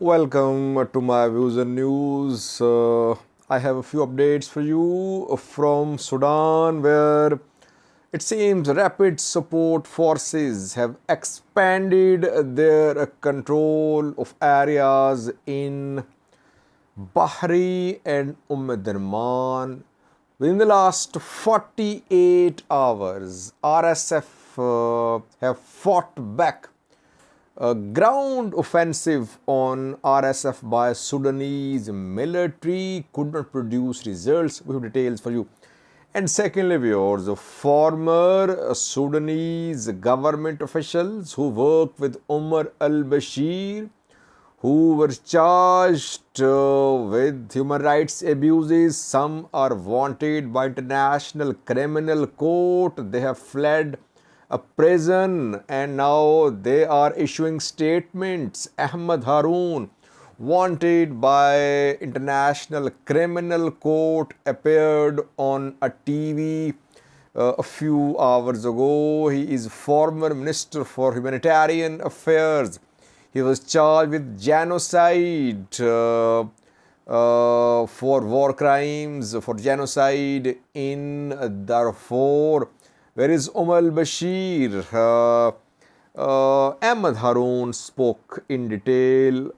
Welcome to my views and news. I have a few updates for you from Sudan, where it seems rapid support forces have expanded their control of areas in Bahri and Omdurman. Within the last 48 hours, RSF have fought back a ground offensive on RSF by Sudanese military could not produce results. We have details for you. And secondly, viewers, former Sudanese government officials who work with Omar al-Bashir, who were charged with human rights abuses. Some are wanted by International Criminal Court. They have fled a prison and now they are issuing statements. Ahmed Haroun, wanted by International Criminal Court, appeared on a TV a few hours ago. He is former Minister for Humanitarian Affairs. He was charged with genocide for war crimes, for genocide in Darfur. Where is Omar al-Bashir? Ahmed Haroun spoke in detail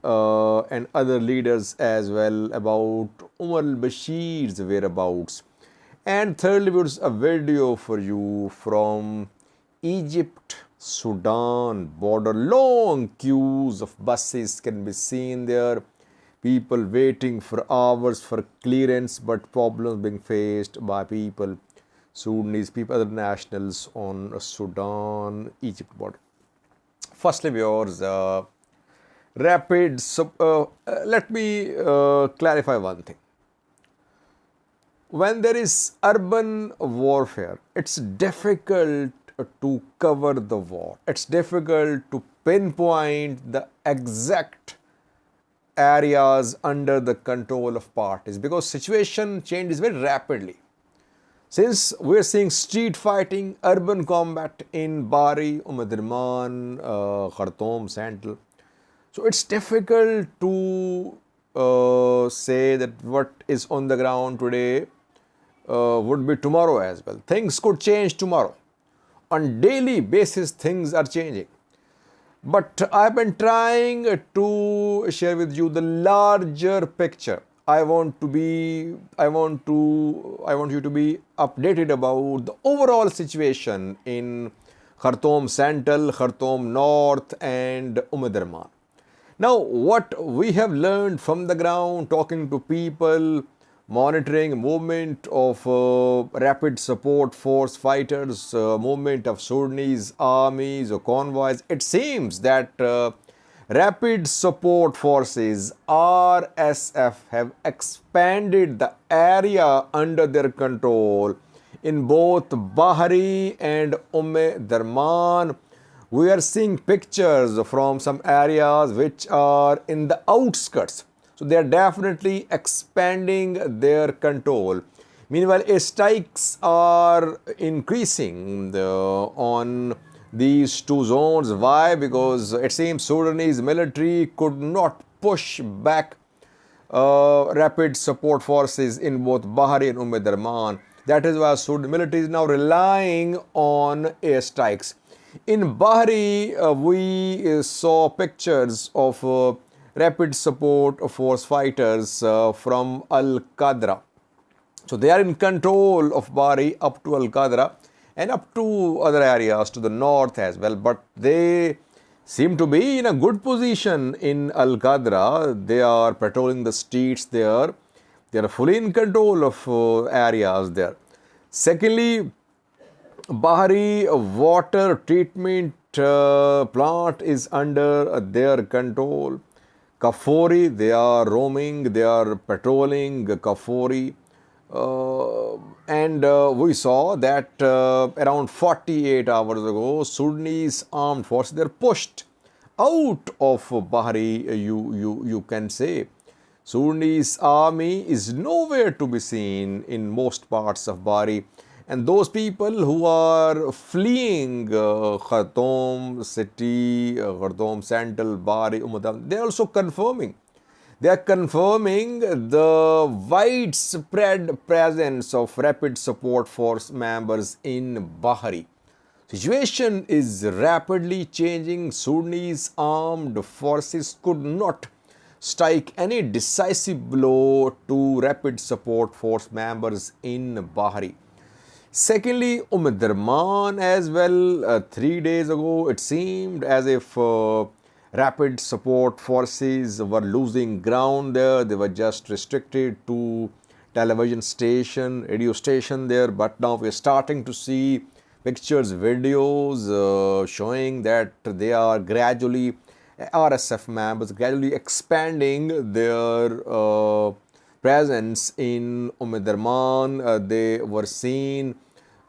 and other leaders as well about Omar al-Bashir's whereabouts. And thirdly, there's a video for you from Egypt-Sudan border. Long queues of buses can be seen there. People waiting for hours for clearance, but problems being faced by people. Sudanese people, other nationals on Sudan-Egypt border. Firstly, viewers, let me clarify one thing. When there is urban warfare, it's difficult to cover the war. It's difficult to pinpoint the exact areas under the control of parties because situation changes very rapidly. Since we are seeing street fighting, urban combat in Bahri, Omdurman, Khartoum Central, so it's difficult to say that what is on the ground today would be tomorrow as well. Things could change tomorrow. On daily basis, things are changing. But I've been trying to share with you the larger picture. I want you to be updated about the overall situation in Khartoum Central, Khartoum North and Omdurman. Now, what we have learned from the ground, talking to people, monitoring movement of rapid support force fighters, movement of Sudanese armies or convoys, it seems that Rapid Support Forces RSF have expanded the area under their control in both Bahri and Omdurman. We are seeing pictures from some areas which are in the outskirts. So they are definitely expanding their control. Meanwhile, airstrikes are increasing on these two zones. Why? Because it seems Sudanese military could not push back rapid support forces in both Bahri and Omdurman. That is why Sudan military is now relying on airstrikes. In Bahri, we saw pictures of rapid support force fighters from Al-Qadra. So they are in control of Bahri up to Al-Qadra and up to other areas to the north as well. But they seem to be in a good position in Al-Qadra. They are patrolling the streets there. They are fully in control of areas there. Secondly, Bahri water treatment plant is under their control. Kafori, they are roaming, they are patrolling Kafori. And we saw that around 48 hours ago, Sudanese armed forces, they are pushed out of Bahri, you can say. Sudanese army is nowhere to be seen in most parts of Bahri. And those people who are fleeing Khartoum city, Khartoum Central, Bahri, they are also confirming. They are confirming the widespread presence of rapid support force members in Bahri. Situation is rapidly changing. Sudanese armed forces could not strike any decisive blow to rapid support force members in Bahri. Secondly, Omdurman as well. 3 days ago, it seemed as if rapid support forces were losing ground there. They were just restricted to television station, radio station there. But now we're starting to see pictures, videos showing that they are gradually, RSF members gradually expanding their presence in Omdurman. They were seen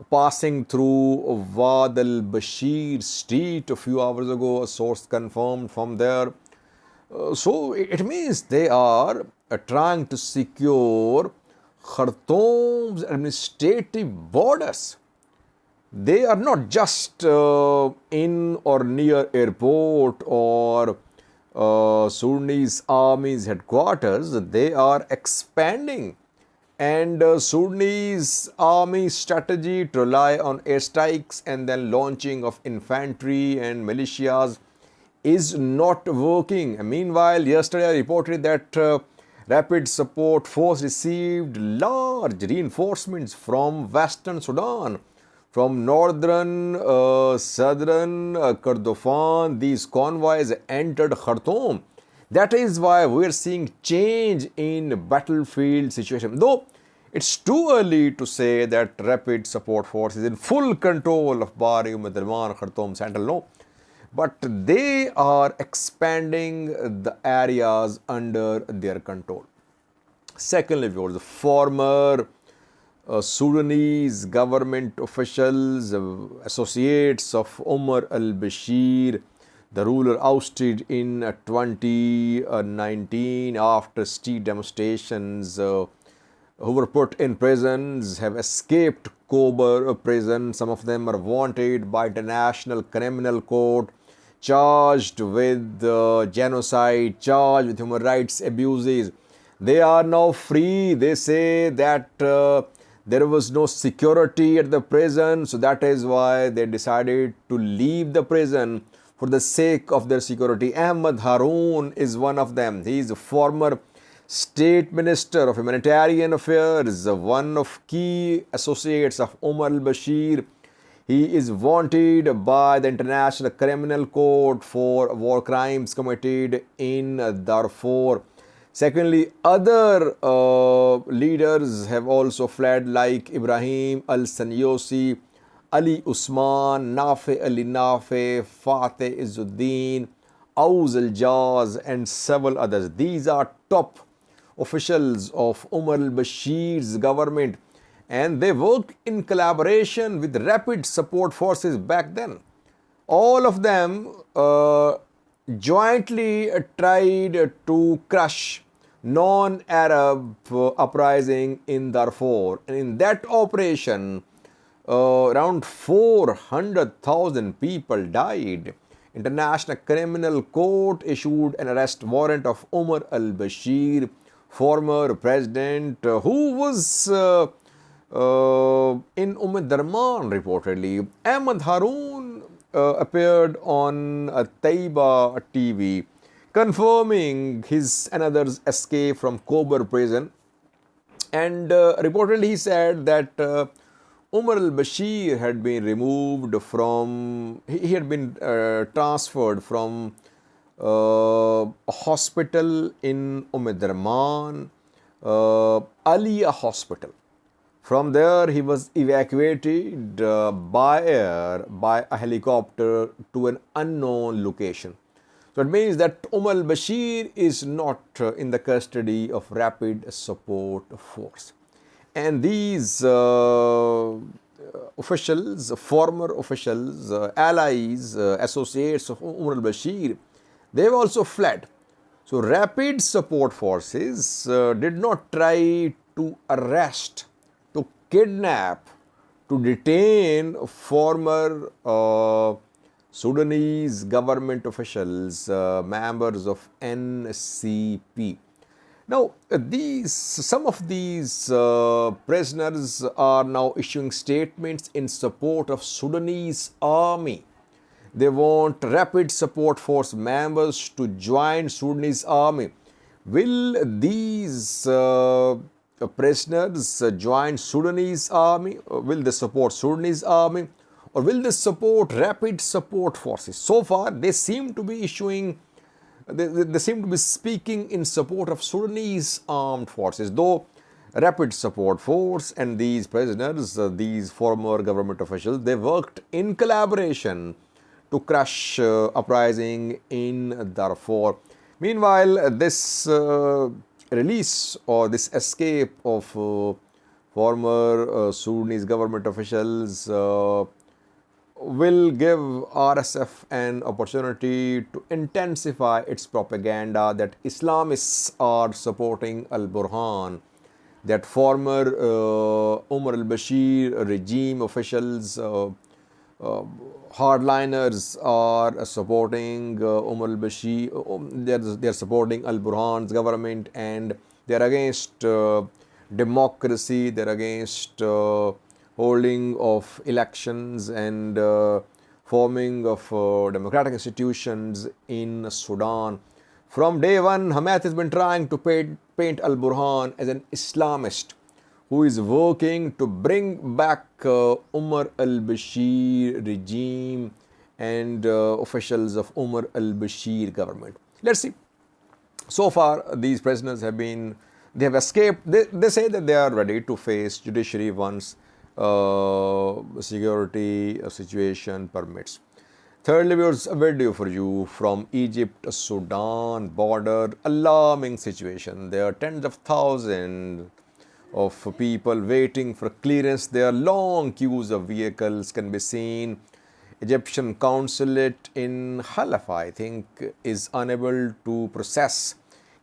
passing through Wad al-Bashir street a few hours ago, a source confirmed from there. So it means they are trying to secure Khartoum's administrative borders. They are not just in or near airport or Sudanese army's headquarters. They are expanding. And Sudanese army strategy to rely on airstrikes and then launching of infantry and militias is not working. And meanwhile, yesterday I reported that rapid support force received large reinforcements from Western Sudan, from northern, southern Kordofan. These convoys entered Khartoum. That is why we are seeing change in battlefield situation. Though it's too early to say that rapid support force is in full control of Bahri, Omdurman, Khartoum Central, no. But they are expanding the areas under their control. Secondly, the former Sudanese government officials, associates of Omar al-Bashir, the ruler ousted in 2019 after street demonstrations, who were put in prisons, have escaped Kober prison. Some of them are wanted by International Criminal Court, charged with genocide, charged with human rights abuses. They are now free. They say that there was no security at the prison, so that is why they decided to leave the prison for the sake of their security. Ahmed Haroun is one of them. He is a former State Minister of Humanitarian Affairs, one of key associates of Omar al-Bashir. He is wanted by the International Criminal Court for war crimes committed in Darfur. Secondly, other leaders have also fled, like Ibrahim al-Sanyosi, Ali Usman, Nafe Ali Nafe, Fateh Izzuddin, Aouz al-Jaz, and several others. These are top officials of Omar al-Bashir's government, and they worked in collaboration with rapid support forces back then. All of them jointly tried to crush non-Arab uprising in Darfur, and in that operation around 400,000 people died. International Criminal Court issued an arrest warrant of Omar al-Bashir, former president, who was in Omdurman reportedly. Ahmed Haroun appeared on Tayba TV, confirming his and others' escape from Kober prison. And reportedly he said that Omar al-Bashir had been removed from, he had been transferred from a hospital in Omdurman, Aliyah Hospital. From there, he was evacuated by air, by a helicopter, to an unknown location. So it means that Omar al-Bashir is not in the custody of rapid support force. And these officials, former officials, allies, associates of Omar al-Bashir, they have also fled. So rapid support forces did not try to arrest, to kidnap, to detain former Sudanese government officials, members of NCP. Now, some of these prisoners are now issuing statements in support of Sudanese army. They want rapid support force members to join Sudanese army. Will these prisoners join Sudanese army? Will they support Sudanese army? Or will they support rapid support forces? So far, they seem to be they seem to be speaking in support of Sudanese armed forces, though rapid support force and these prisoners, these former government officials, they worked in collaboration to crush uprising in Darfur. Meanwhile, this release or this escape of former Sudanese government officials will give RSF an opportunity to intensify its propaganda that Islamists are supporting al-Burhan, that former Umar al-Bashir regime officials, hardliners are supporting Umar al-Bashir, they are supporting al-Burhan's government, and they are against democracy, they are against holding of elections and forming of democratic institutions in Sudan. From day one, Hamath has been trying to paint al-Burhan as an Islamist who is working to bring back Umar al-Bashir regime and officials of Umar al-Bashir government. Let's see. So far, these prisoners they have escaped. They say that they are ready to face judiciary once security situation permits. Thirdly, viewers, a video for you from Egypt-Sudan border. Alarming situation. There are tens of thousands of people waiting for clearance. There are long queues of vehicles can be seen. Egyptian consulate in Haifa, I think, is unable to process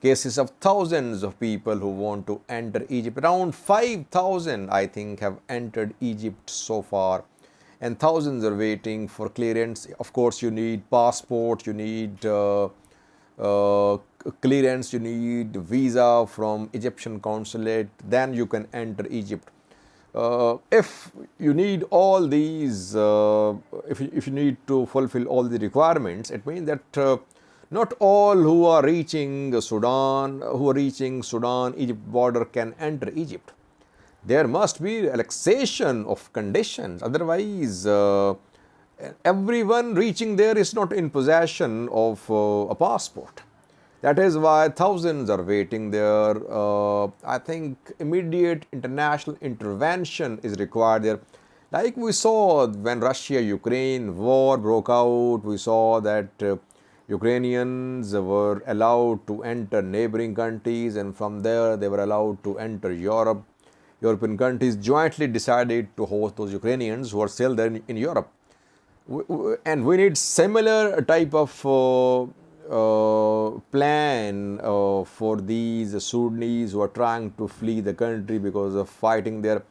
cases of thousands of people who want to enter Egypt. Around 5,000, I think, have entered Egypt so far, and thousands are waiting for clearance. Of course, you need passport, you need clearance, you need visa from Egyptian consulate, then you can enter Egypt. If you need all these, if you need to fulfill all the requirements, it means that not all who are reaching Sudan, Egypt border can enter Egypt. There must be relaxation of conditions. Otherwise, everyone reaching there is not in possession of a passport. That is why thousands are waiting there. I think immediate international intervention is required there. Like we saw when Russia-Ukraine war broke out, we saw that Ukrainians were allowed to enter neighboring countries, and from there they were allowed to enter Europe. European countries jointly decided to host those Ukrainians who are still there in Europe. And we need similar type of plan for these Sudanese who are trying to flee the country because of fighting there.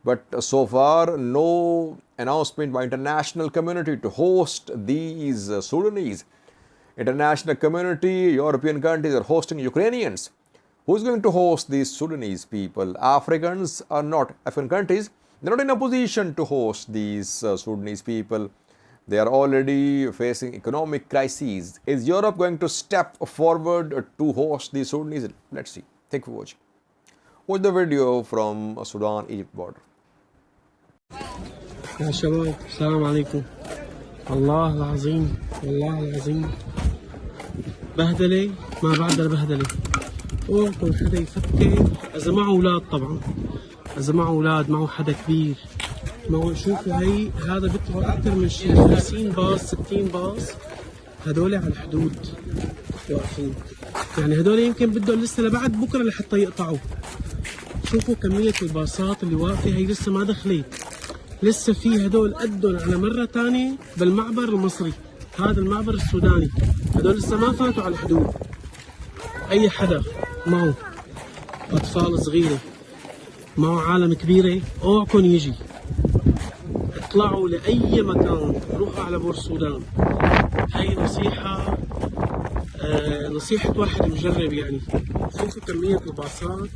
But so far, no announcement by international community to host these Sudanese. International community, European countries are hosting Ukrainians. Who's going to host these Sudanese people? Africans are not. African countries, they're not in a position to host these Sudanese people. They are already facing economic crises. Is Europe going to step forward to host these Sudanese? Let's see. Thank you for watching. Watch the video from Sudan-Egypt border. يا شباب السلام عليكم. والله العظيم والله العظيم بهدلة ما بعدها بهدلة. اوعكم حدا يفكر اذا معه اولاد، طبعا اذا معه اولاد معه حدا كبير معه. شوفوا هذا بيطلعوا اكثر من 50 باص 60 باص هدول على الحدود واقفين. يعني هدول يمكن بدهم لسه لبعد بكره لحتى يقطعوا. شوفوا كمية الباصات اللي واقفة، هي لسه ما دخلت، لسه في هدول قدهم على مرة تانية بالمعبر المصري، هذا المعبر السوداني، هدول لسه ما فاتوا على الحدود. أي حدا معه أطفال صغيرة معه عالم كبيرة اوعكن يجي. اطلعوا لأي مكان، روحوا على بور السودان. هاي نصيحة واحد مجرب يعني. شوفوا كمية الباصات